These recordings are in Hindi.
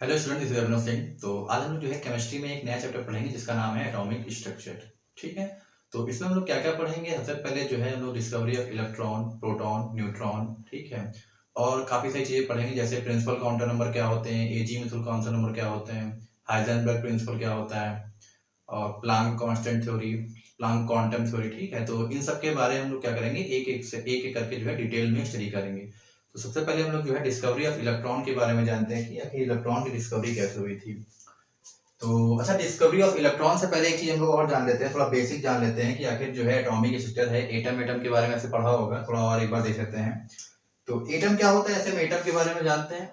हेलो स्टूडेंट, दिस इज अभिनव सिंह। तो आज हम लोग जो है केमिस्ट्री में एक नया चैप्टर पढ़ेंगे जिसका नाम है एटॉमिक स्ट्रक्चर। ठीक है, तो इसमें हम लोग क्या क्या पढ़ेंगे। सबसे पहले जो है हम लोग discovery of electron, proton, neutron, ठीक है, और काफ़ी सारी चीज़ें पढ़ेंगे जैसे प्रिंसिपल काउंटर नंबर क्या होते हैं, एजी मिथुल काउंटर नंबर क्या होते हैं, हाइजेनबर्ग प्रिंसिपल क्या होता है, और Planck constant theory, Planck quantum theory. ठीक है, तो इन सब के बारे में हम लोग क्या करेंगे, एक एक करके जो है डिटेल में स्टडी करेंगे। तो सबसे पहले हम लोग जो है डिस्कवरी ऑफ इलेक्ट्रॉन के बारे में जानते हैं कि आखिर इलेक्ट्रॉन की डिस्कवरी कैसे हुई थी। तो अच्छा, डिस्कवरी ऑफ इलेक्ट्रॉन से पहले एक चीज हम लोग और जान लेते हैं, थोड़ा बेसिक जान लेते हैं कि आखिर जो है एटॉमिक स्ट्रक्चर है, एटम एटम के बारे में ऐसे पढ़ा होगा, थोड़ा और एक बार देख लेते हैं। तो एटम क्या होता है, ऐसे हम एटम के बारे में जानते हैं।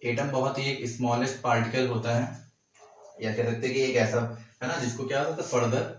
एटम बहुत ही एक स्मॉलेस्ट पार्टिकल होता है, या कह सकते हैं कि एक ऐसा है ना जिसको क्या होता है फर्दर,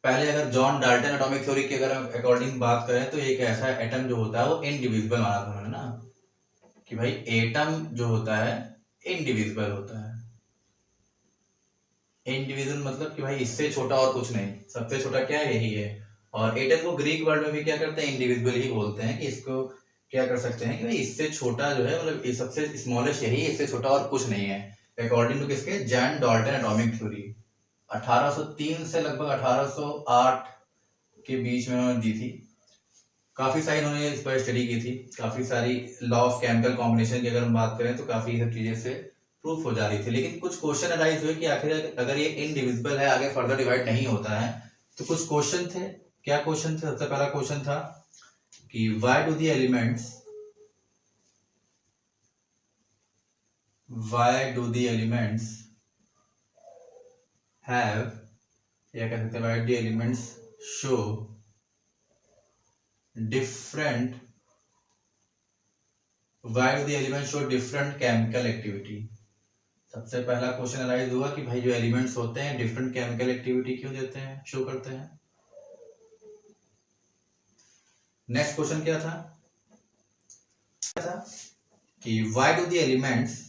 पहले अगर जॉन डाल्टन एटॉमिक थ्योरी की अगर अकॉर्डिंग बात करें तो एक ऐसा एटम जो होता है वो इनडिविजिबल माना था उन्होंने ना, कि भाई एटम जो होता है इनडिविजिबल होता है। इनडिविजिबल मतलब कि भाई इससे छोटा और कुछ नहीं, सबसे छोटा क्या है, यही है। और एटम को ग्रीक वर्ड में भी क्या करते हैं, इंडिविजुअल ही बोलते हैं, कि इसको क्या कर सकते हैं कि भाई इससे छोटा जो है, मतलब सबसे स्मॉलेस्ट यही, इससे छोटा और कुछ नहीं है, अकॉर्डिंग टू किसके, जॉन डाल्टन एटॉमिक थ्योरी। 1803 से लगभग 1808 के बीच में उन्होंने दी थी। काफी सारी इन्होंने इस पर स्टडी की थी, काफी सारी लॉ ऑफ केमिकल कॉम्बिनेशन की अगर हम बात करें तो काफी सब चीजें से प्रूफ हो जा रही थी। लेकिन कुछ क्वेश्चन अराइज हुए कि आखिर अगर ये इनडिविजिबल है, आगे फर्दर डिवाइड नहीं होता है, तो कुछ क्वेश्चन थे। क्या क्वेश्चन थे? सबसे पहला क्वेश्चन था कि why do the elements have, या कह सकते हैं why the elements show different, why do the elements show different chemical activity. सबसे पहला क्वेश्चन अराइज हुआ कि भाई जो एलिमेंट्स होते हैं डिफरेंट केमिकल एक्टिविटी क्यों देते हैं, शो करते हैं। नेक्स्ट क्वेश्चन क्या था कि why do the elements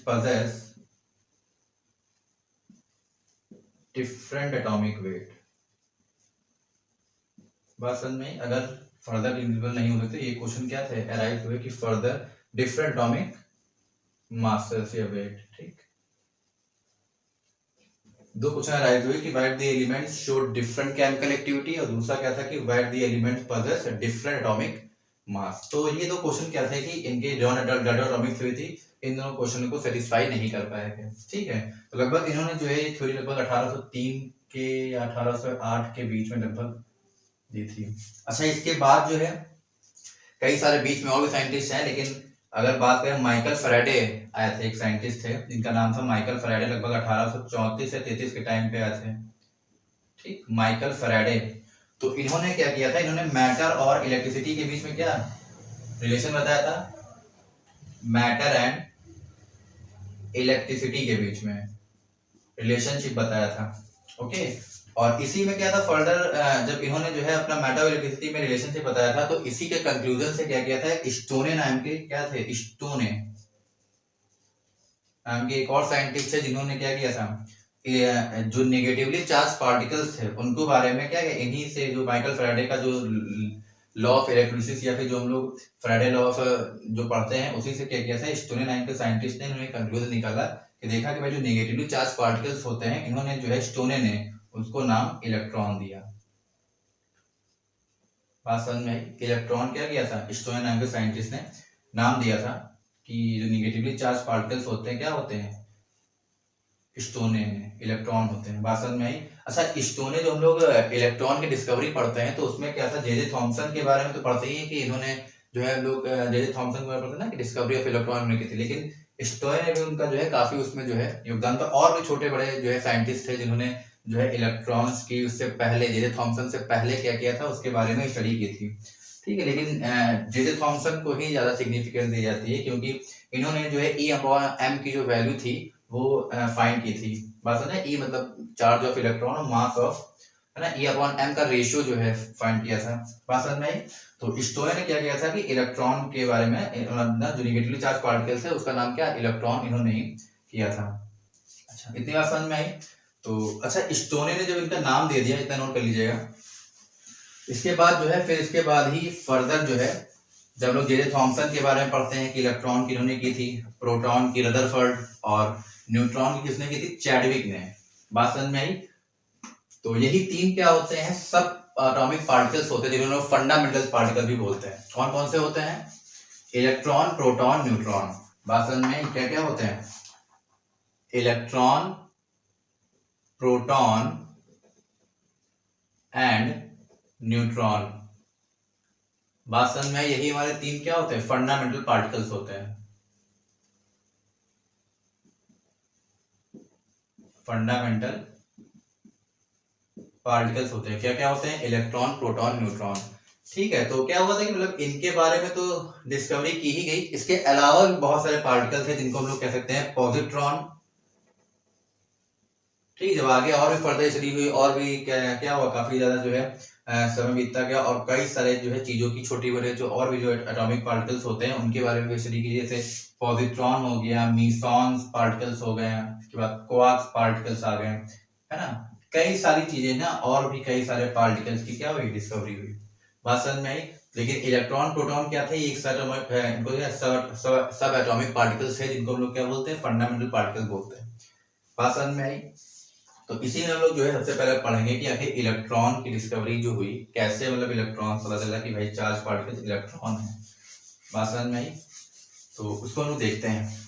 possess different atomic weight। बात समझ में? अगर फर्दर डिविजिबल नहीं होते तो ये क्वेश्चन क्या थे, अराइज हुए कि फर्दर डिफरेंट एटॉमिक मासेस या वेट। ठीक, दो क्वेश्चन अराइज हुए कि why the elements show different chemical activity, और दूसरा क्या था कि why the elements possess different atomic mass. तो ये दो क्वेश्चन क्या थे कि इनके जॉन डाल्टन एटॉमिक थ्योरी थी, इन दोनों क्वेश्चन को सेटिस्फाई नहीं कर पाए थे। ठीक है, तो लगभग इन्होंने जो है ये थ्योरी लगभग 1803 के या 1808 के बीच में लगभग दी थी। अच्छा, इसके बाद जो है कई सारे बीच में और भी साइंटिस्ट हैं, लेकिन अगर बात करें माइकल फैराडे आए थे, एक साइंटिस्ट थे जिनका नाम था माइकल फैराडे, लगभग 1834 से 33 के टाइम पे आए थे। ठीक, माइकल फैराडे। तो इन्होंने क्या किया था, इन्होंने मैटर और इलेक्ट्रिसिटी के बीच में क्या रिलेशन बताया था, मैटर एंड इलेक्ट्रिसिटी के बीच में रिलेशनशिप बताया था। ओके, और इसी में क्या था फर्दर, जब इन्होंने जो है अपना मैटर और इलेक्ट्रिसिटी में रिलेशनशिप बताया था, तो इसी के कंक्लूजन से क्या किया था, स्टोने नाम के क्या थे, स्टोने नाम के एक और साइंटिस्ट थे जिन्होंने क्या किया था, जो नेगेटिवली चार्ज पार्टिकल्स थे उनको बारे में क्या है, इन्हीं से जो माइकल फैराडे का जो लॉ ऑफ इलेक्ट्रोलिसिस, या फिर जो हम लोग फैराडे लॉ ऑफ जो पढ़ते हैं, उसी से क्या किया था, स्टोने नाम के साइंटिस्ट ने इन्होंने कंक्लूजन निकाला कि देखा कि भाई जो नेगेटिवली चार्ज पार्टिकल्स होते हैं, इन्होंने जो है स्टोने ने उसको नाम इलेक्ट्रॉन दिया। बात समझ में आई? इलेक्ट्रॉन क्या किया था, स्टोने नाम के साइंटिस्ट ने नाम दिया था कि जो निगेटिवली चार्ज पार्टिकल्स होते हैं क्या होते हैं, स्टोने इलेक्ट्रॉन होते हैं। बात समझ में आई? अच्छा, स्टोने जो हम लोग इलेक्ट्रॉन की डिस्कवरी पढ़ते हैं तो उसमें क्या था, जे थॉमसन के बारे में तो पढ़ते ही है कि इन्होंने जो है लोग जे थॉमसन के बारे में पढ़ते हैं ना कि डिस्कवरी ऑफ इलेक्ट्रॉन में की थी, लेकिन स्टोने ने भी उनका जो है काफी उसमें जो है योगदान था। और भी छोटे बड़े जो है साइंटिस्ट थे जिन्होंने जो है इलेक्ट्रॉन्स की उससे पहले, जे थॉमसन से पहले क्या किया था उसके बारे में स्टडी की थी। ठीक है, लेकिन जे थॉमसन को ही ज्यादा सिग्निफिकेंस दी जाती है क्योंकि इन्होंने जो है E/m की जो वैल्यू थी वो फाइंड की थी। बात समझे? E मतलब चार्ज ऑफ इलेक्ट्रॉन और मास ऑफ, है ना, E/m का रेशियो जो है फाइंड किया था। बात समझ में आई? तो स्टोने ने क्या किया था कि इलेक्ट्रॉन के बारे में, जो निगेटिवली चार्ज पार्टिकल्स है उसका नाम क्या, इलेक्ट्रॉन, इन्होंने ही किया था। अच्छा, इतनी बात समझ में आई? तो अच्छा, स्टोनी ने जब इनका नाम दे दिया, इतना नोट कर लीजिएगा। इसके बाद जो है, फिर इसके बाद ही फर्दर जो है, जब लोग जे थॉमसन के बारे में पढ़ते हैं कि इलेक्ट्रॉन की इन्होंने की थी, प्रोटॉन की रदरफोर्ड, और न्यूट्रॉन की किसने की थी, चैडविक ने। बात समझ में आई? तो यही तीन क्या होते हैं, सब एटॉमिक पार्टिकल्स होते हैं, जिन्हें फंडामेंटल पार्टिकल भी बोलते हैं। कौन कौन से होते हैं? Electron, proton, neutron. बात समझ में क्या क्या होते हैं? Electron, proton and neutron. बात समझ में, यही हमारे तीन क्या होते हैं, फंडामेंटल पार्टिकल्स होते हैं। फंडामेंटल पार्टिकल्स होते हैं, क्या क्या होते हैं, इलेक्ट्रॉन, प्रोटॉन, न्यूट्रॉन। ठीक है, तो क्या हुआ था कि मतलब इनके बारे में तो डिस्कवरी की ही गई, इसके अलावा भी बहुत सारे पार्टिकल्स हैं जिनको हम लोग कह सकते हैं पॉजिट्रॉन। ठीक, जब आगे और भी फर्दर स्टडी हुई, और भी क्या क्या हुआ, काफी ज्यादा जो है समय बीतता गया, और कई सारे जो है चीजों की छोटी बड़े जो और भी जो एटॉमिक पार्टिकल्स होते हैं उनके बारे में स्टडी की, जैसे पॉजिट्रॉन हो गया, मीसॉन्स पार्टिकल्स हो गए, उसके बाद क्वार्क्स पार्टिकल्स आ गए, है ना। कई सारी चीजें ना, और भी कई सारे पार्टिकल्स की क्या हुई, डिस्कवरी हुई। बात समझ में आई? लेकिन इलेक्ट्रॉन, प्रोटॉन क्या थे, एक एटॉमिक है, इनको सब एटॉमिक पार्टिकल्स है, जिनको हम लोग क्या बोलते हैं, फंडामेंटल पार्टिकल्स बोलते हैं। बात समझ में आई? तो इसी में हम लोग जो है सबसे पहले पढ़ेंगे कि आखिर इलेक्ट्रॉन की डिस्कवरी जो हुई कैसे, मतलब इलेक्ट्रॉन पता चला कि भाई चार्ज पार्टिकल इलेक्ट्रॉन है। बात समझ में आई? तो उसको हम लोग देखते हैं।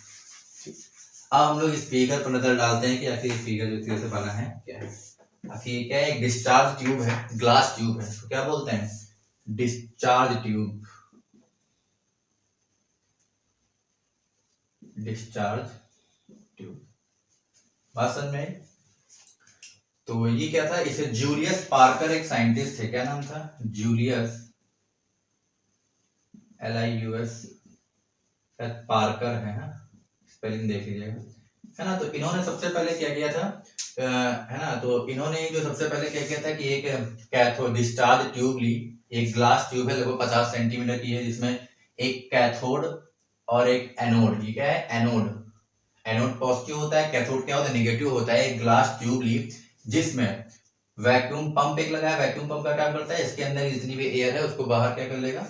अब हम लोग इस फिगर पर नजर डालते हैं कि आखिर ये फिगर जो तरह से बना है क्या है। आखिर क्या है, एक डिस्चार्ज ट्यूब है, ग्लास ट्यूब है, तो क्या बोलते हैं, डिस्चार्ज ट्यूब। Discharge tube. बात समझ में आई? तो ये क्या था, इसे जूलियस पार्कर एक साइंटिस्ट थे, क्या नाम था, जूलियस, LIUS, पार्कर है ना, स्पेलिंग देख लीजिएगा, है ना। तो इन्होंने सबसे पहले क्या किया था, है ना, तो इन्होंने जो सबसे पहले क्या किया था कि एक कैथोड डिस्चार्ज ट्यूब ली, एक ग्लास ट्यूब है लगभग 50 सेंटीमीटर की है, जिसमें एक कैथोड और एक एनोड। ये क्या है, एनोड, एनोड पॉजिटिव होता है, कैथोड क्या होता है, नेगेटिव होता है। एक ग्लास ट्यूब ली जिसमें वैक्यूम पंप एक लगाया, वैक्यूम पंप का काम करता है, इसके अंदर जितनी भी एयर है उसको बाहर क्या कर लेगा,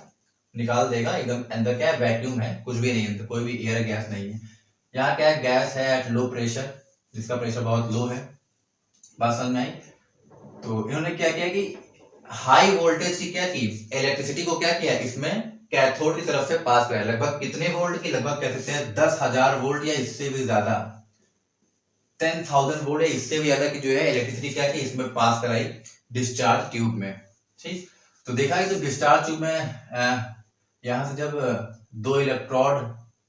निकाल देगा। एकदम अंदर क्या है, वैक्यूम है, कुछ भी नहीं है, कोई भी एयर गैस नहीं है। यहाँ क्या है, गैस है एट लो प्रेशर, जिसका प्रेशर बहुत लो है। बात समझ में आई? तो इन्होंने क्या किया कि हाई वोल्टेज की क्या की, इलेक्ट्रिसिटी को क्या किया, इसमें कैथोड की तरफ से पास कराया। लगभग कितने वोल्ट की, लगभग कह सकते हैं 10,000 वोल्ट या इससे भी ज्यादा, 10,000 वोल्ट है, इससे भी ज्यादा की जो है इलेक्ट्रिसिटी क्या की इसमें पास कराई डिस्चार्ज ट्यूब में। ठीक, तो देखा कि तो डिस्चार्ज ट्यूब में यहाँ से जब दो इलेक्ट्रोड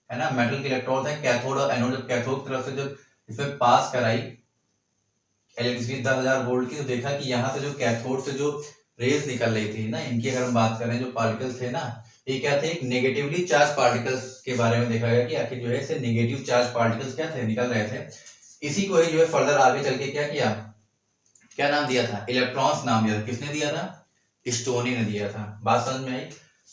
है ना, मेटल के इलेक्ट्रोड है, कैथोड और एनोड, जब कैथोड की तरफ से जब इसमें पास कराई इलेक्ट्रिसिटी 10,000 वोल्ट की, तो देखा कि यहाँ से जो कैथोड से जो रेस निकल रही थी ना, इनकी अगर हम बात करें, जो पार्टिकल्स थे ना, ये क्या थे, एक नेगेटिवली चार्ज पार्टिकल्स के बारे में देखा गया कि आखिर जो है इससे नेगेटिव चार्ज पार्टिकल्स क्या थे, निकल रहे थे। इसी को ही जो है फर्दर आगे चल के क्या किया, क्या नाम दिया था, इलेक्ट्रॉन्स नाम दिया था। किसने दिया था, स्टोनी ने दिया था। बात समझ में आई?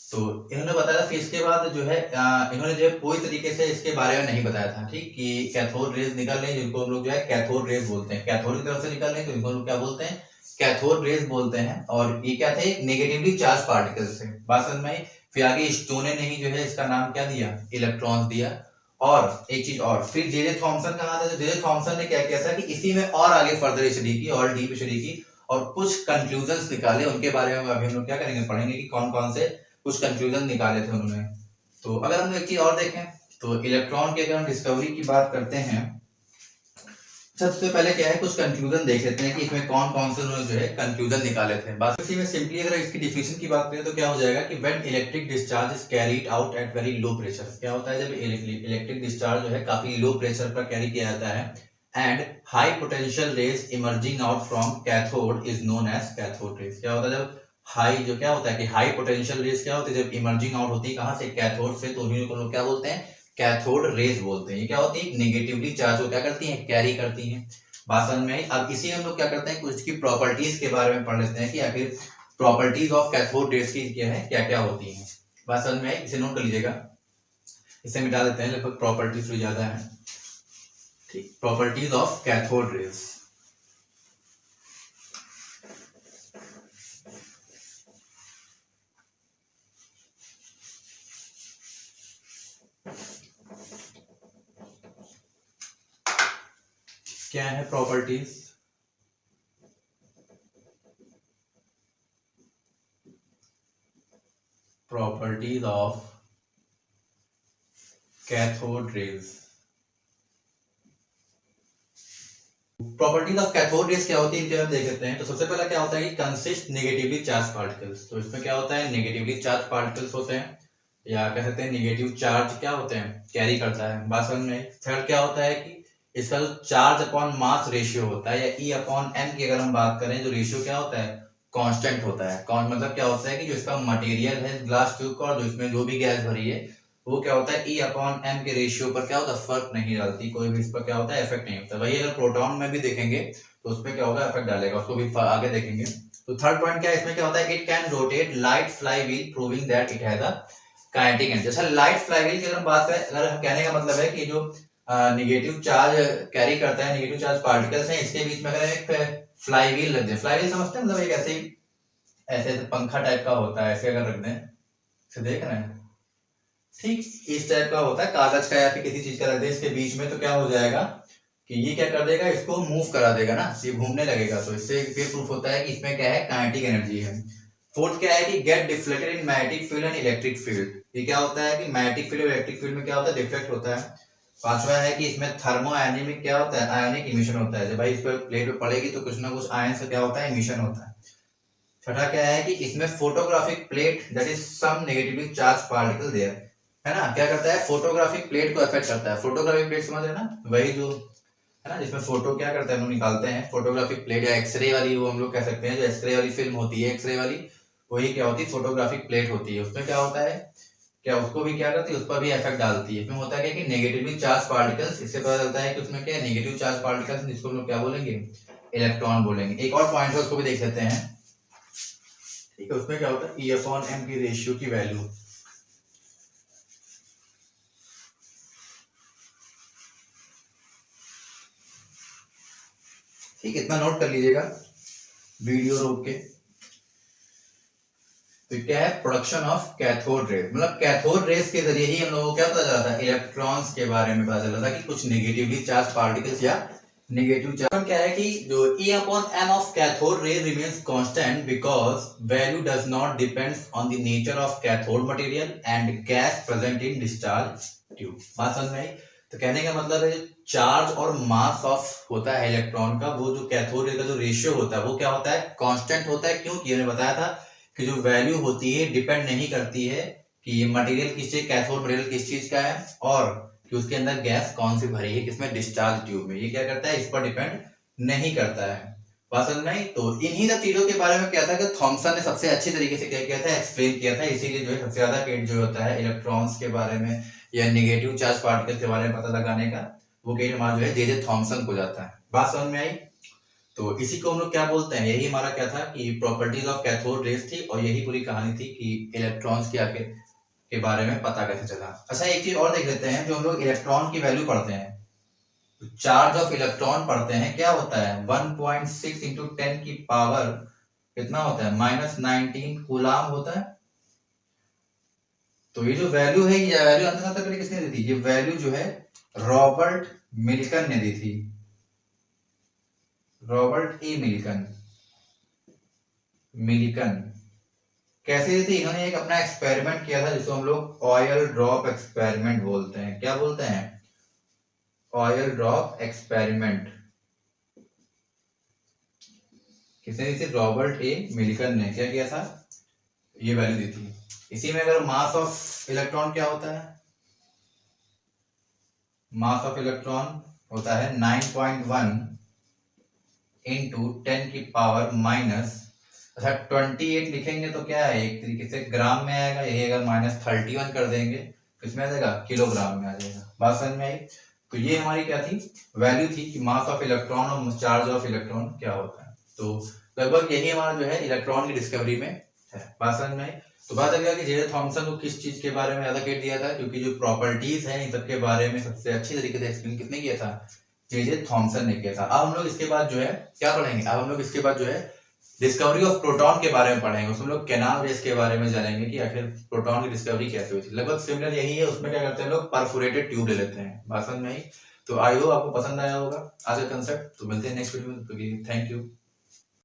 तो इन्होंने बताया फिर इसके बाद जो है इन्होंने जो है पूरी तरीके से इसके बारे में नहीं बताया था, ठीक, कि कैथोड रेज निकल रहे हैं जिनको हम लोग जो है कैथोड रेज बोलते हैं, कैथोड की तरफ से निकल रहे हैं तो इनको लोग क्या बोलते हैं, कैथोड रेज बोलते हैं। और ये क्या थे, नेगेटिवली चार्ज पार्टिकल्स थे। बात समझ में आई? फिर आगे स्टोने ने ही जो है इसका नाम क्या दिया, इलेक्ट्रॉन्स दिया। और एक चीज और, फिर जे थॉमसन कहा था, जे थॉमसन ने क्या किया था कि इसी में और आगे फर्दर स्टडी की, और डीप स्टडी की, और कुछ कंक्लूजन्स निकाले। उनके बारे में अभी हम लोग क्या करेंगे, पढ़ेंगे कि कौन कौन से कुछ कंक्लूजन निकाले थे उन्होंने। तो अगर हम एक चीज और देखें, तो इलेक्ट्रॉन की अगर हम डिस्कवरी की बात करते हैं, सबसे पहले क्या है, कुछ कंक्लूजन देख लेते हैं कि इसमें कौन कौन से उन्होंने जो है कंक्लूजन निकाले थे। बात इसी में सिंपली अगर इसकी डिफिनेशन की बात करें तो क्या हो जाएगा कि when electric discharge is carried out at very low pressure, क्या होता है जब इलेक्ट्रिक डिस्चार्ज जो है काफी लो प्रेशर पर कैरी किया जाता है, and high potential rays emerging out from cathode is known as cathode rays. क्या होता है जब हाई, जो क्या होता है कि हाई पोटेंशियल रेज क्या होती है, जब इमर्जिंग आउट होती है कहां से, कैथोड से, तो उन्हीं को लोग क्या बोलते हैं, कैथोड रेज बोलते हैं। ये क्या होती है, नेगेटिवली चार्ज को क्या करती है, कैरी करती है। बात समझ में आई? अब इसी हम लोग क्या करते हैं, कुछ की प्रॉपर्टीज के बारे में पढ़ लेते हैं कि आखिर प्रॉपर्टीज ऑफ कैथोड रेज की क्या है, क्या क्या होती है। बात समझ में आई? इसे नोट कर लीजिएगा, इसे मिटा देते हैं, लगभग प्रॉपर्टीज तो ज्यादा है। ठीक, प्रॉपर्टीज ऑफ कैथोड रेज। क्या है properties? Properties of cathode rays. Properties of cathode rays क्या होती है इनके हम देख लेते हैं। तो सबसे पहला क्या होता है कि कंसिस्ट नेगेटिवली चार्ज पार्टिकल्स। तो इसमें क्या होता है, नेगेटिवली चार्ज पार्टिकल्स होते हैं, या कह सकते हैं नेगेटिव चार्ज क्या होते हैं, कैरी करता है। बात समझ में। थर्ड क्या होता है कि इसका जो चार्ज अपॉन मास रेशियो होता है, या ई अपॉन एम की अगर हम बात करें, जो रेशियो क्या होता है, कांस्टेंट होता है। मतलब क्या होता है कि जो इसका मटेरियल है ग्लास ट्यूब का, और जो इसमें जो भी गैस भरी है, वो क्या होता है ई अपॉन एम के रेशियो पर क्या होता है, फर्क नहीं डालती, कोई भी इस पर क्या होता है, इफेक्ट नहीं होता। वही अगर प्रोटॉन में भी देखेंगे तो उसमें क्या होगा, इफेक्ट डालेगा, उसको भी आगे देखेंगे। तो थर्ड पॉइंट क्या है इसमें, क्या होता है, it can rotate light fly wheel proving that it has a kinetic energy. जैसा लाइट फ्लाई व्हील की अगर हम बात करें, अगर हम कहने का मतलब है कि जो नेगेटिव चार्ज कैरी करता है, नेगेटिव चार्ज पार्टिकल्स हैं, इसके बीच में अगर एक फ्लाई व्हील रख दें, फ्लाई व्हील समझते हैं, मतलब एक ऐसे पंखा टाइप का होता है, ऐसे अगर रख दें, इसे देख रहे हैं, ठीक इस टाइप का होता है, कागज का या फिर किसी चीज का रख दे इसके बीच में, तो क्या हो जाएगा कि ये क्या कर देगा, इसको मूव करा देगा ना, ये घूमने लगेगा। तो इससे ये प्रूफ होता है कि इसमें क्या है, काइनेटिक एनर्जी है। फोर्थ क्या है कि get deflected in magnetic field and electric field. ये क्या होता है कि मैग्नेटिक फील्ड और इलेक्ट्रिक फील्ड में क्या होता है, डिफ्लेक्ट होता है। पांचवा है कि इसमें थर्मो आयनिक क्या होता है, आयनिक इमिशन होता है। जब भाई इस पर प्लेट पे पड़ेगी तो कुछ ना कुछ आयन से क्या होता है, इमिशन होता है। छठा क्या है कि इसमें photographic plate that is some negatively charge particle there, है ना, क्या करता है, फोटोग्राफिक प्लेट को अफेक्ट करता है। फोटोग्राफिक प्लेट समझ रहे ना, वही जो है ना, जिसमें फोटो क्या करता है, हम लोग निकालते हैं, फोटोग्राफिक प्लेट या एक्सरे वाली, वो हम लोग कह सकते हैं, जो एक्सरे वाली फिल्म होती है, एक्सरे वाली, वही क्या होती है, फोटोग्राफिक प्लेट होती है। उसमें क्या होता है, क्या उसको भी क्या करती है, उस पर भी इफेक्ट डालती है। इसमें होता है कि नेगेटिवली चार्ज पार्टिकल्स, इससे पता चलता है कि उसमें क्या है, नेगेटिव चार्ज पार्टिकल्स, जिसको हम लोग क्या बोलेंगे, इलेक्ट्रॉन बोलेंगे। एक और पॉइंट है, उसको भी देख लेते हैं, ठीक है। उसमें क्या होता है, ई अपॉन एम की रेशियो की वैल्यू, ठीक, इतना नोट कर लीजिएगा वीडियो रोक के। तो क्या है, प्रोडक्शन ऑफ कैथोड रेज, मतलब कैथोड रेज के जरिए ही हम लोगों को क्या पता चला था, इलेक्ट्रॉन्स के बारे में पता चला था कि कुछ नेगेटिवली चार्ज पार्टिकल्स या नेगेटिव चार्ज। क्या है कि जो E upon m of cathode ray remains constant because value does not depends on the nature of cathode material and gas present in discharge tube। बात समझ में आई? तो कहने का मतलब है चार्ज और मास ऑफ होता है इलेक्ट्रॉन का, वो जो कैथोड रे का जो रेशियो होता है वो क्या होता है, कांस्टेंट होता है। क्यों, मैंने बताया था कि जो वैल्यू होती है डिपेंड नहीं करती है कि ये मटेरियल किस चीज, कैथोड मटेरियल किस चीज का है, और कि उसके अंदर गैस कौन सी भरी है, किसमें, डिस्चार्ज ट्यूब में। ये क्या करता है, इस पर डिपेंड नहीं करता है। बात समझ में आई? तो इन्हीं सब चीजों के बारे में क्या था कि थॉमसन ने सबसे अच्छी तरीके से क्या किया था, एक्सप्लेन किया था। इसीलिए जो है सबसे ज्यादा केट जो होता है इलेक्ट्रॉन्स के बारे में या नेगेटिव चार्ज पार्टिकल के बारे में पता लगाने का, वो केट हमारा जो है जे थॉमसन को जाता है। बात समझ में आई? तो इसी को हम लोग क्या बोलते हैं, यही हमारा क्या था कि प्रॉपर्टीज ऑफ कैथोड रेज थी, और यही पूरी कहानी थी कि इलेक्ट्रॉन्स की आगे के बारे में पता कैसे चला। अच्छा, एक चीज और देख लेते हैं, जो हम लोग इलेक्ट्रॉन की वैल्यू पढ़ते हैं, तो चार्ज ऑफ इलेक्ट्रॉन पढ़ते हैं, क्या होता है, 1.6 इंटू 10 की पावर कितना होता है, -19 कूलाम होता है। तो ये जो वैल्यू है, ये वैल्यू अंतर पहले किसने दी थी, ये वैल्यू जो है रॉबर्ट मिल्टन ने दी थी, रॉबर्ट ए मिल्टन। कैसे दी थी, इन्होंने एक अपना एक्सपेरिमेंट किया था जिसको हम लोग ऑयल ड्रॉप एक्सपेरिमेंट बोलते हैं। क्या बोलते हैं, ऑयल ड्रॉप एक्सपेरिमेंट। किसने दी थी, रॉबर्ट ए मिल्टन ने क्या किया था, ये वैल्यू दी थी। इसी में अगर मास ऑफ इलेक्ट्रॉन क्या होता है, मास ऑफ इलेक्ट्रॉन होता है 9.1 इंटू 10 की पावर माइनस, अच्छा 28 लिखेंगे तो क्या है, एक तरीके से ग्राम में आएगा, यही अगर -31 कर देंगे किसमें आ जाएगा, किलोग्राम में आ जाएगा। बात समझ में आई? तो ये हमारी क्या थी, वैल्यू थी कि मास ऑफ इलेक्ट्रॉन और चार्ज ऑफ इलेक्ट्रॉन क्या होता है। तो लगभग यही हमारा जो है इलेक्ट्रॉन की डिस्कवरी में है। बात समझ में आई? तो बात लगा कि जे थॉमसन को किस चीज के बारे में ज्यादा केट दिया था, क्योंकि जो प्रॉपर्टीज हैं इन सब के बारे में सबसे अच्छी तरीके से एक्सप्लेन किसने किया था, जे थॉमसन ने किया था। अब हम लोग इसके बाद जो है क्या पढ़ेंगे, अब हम लोग इसके बाद जो है डिस्कवरी ऑफ प्रोटॉन के बारे में पढ़ेंगे। उसमें लोग कैनाल रेस के बारे में जानेंगे कि आखिर प्रोटॉन की डिस्कवरी कैसे हुई थी। लगभग सिमिलर यही है, उसमें क्या करते हैं लोग, परफोरेटेड ट्यूब ले लेते हैं। बात समझ में आई? तो आई होप आपको पसंद आया होगा आज का कंसेप्ट। तो मिलते हैं नेक्स्ट वीडियो में, थैंक यू।